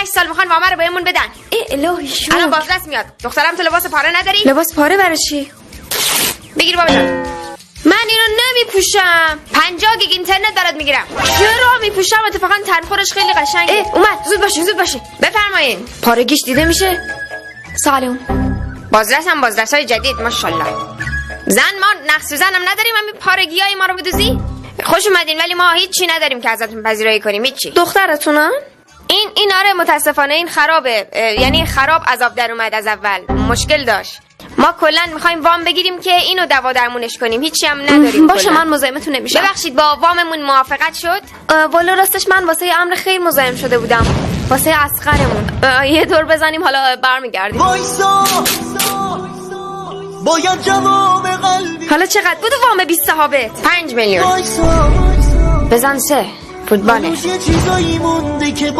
8 سال میخوان وام رو بهمون بدن. الهی شو. الان بازرس میاد. دخترم تو لباس پاره نداری؟ لباس پاره برای چی؟ بگیر بابا جان. من اینو نمیپوشم. 50 گیگ اینترنت برات میگیرم. چرا میپوشم؟ اتفاقا تنخورش خیلی قشنگه. اومد. زود باشین. بفرمایین. پارگیش دیده میشه؟ سلام. بازرسای جدید ماشاءالله. زن ما نقص زنم نداریم، همین پارگیای ما رو بدوزی. خوش اومدین، ولی ما هیچی نداریم که ازتون پذیرایی کنیم. هیچی. دخترتونن؟ این آره متاسفانه این خرابه. یعنی خراب عذاب در اومد از اول. مشکل داشت. ما کلا میخوایم وام بگیریم که اینو دوا درمونش کنیم. هیچی هم نداریم. باشه کلن. من مزاحمتون نمیشم. ببخشید با واممون موافقت شد؟ والا راستش من واسه امر خیر مزاحم شده بودم. واسه اسقرمون. یه دور بزنیم حالا برمیگردیم. باید جواب قلبی. حالا چقدر بود وام 20 صحابه؟ 5 میلیون. بزن 3 فوتباله. چیزایی مونده که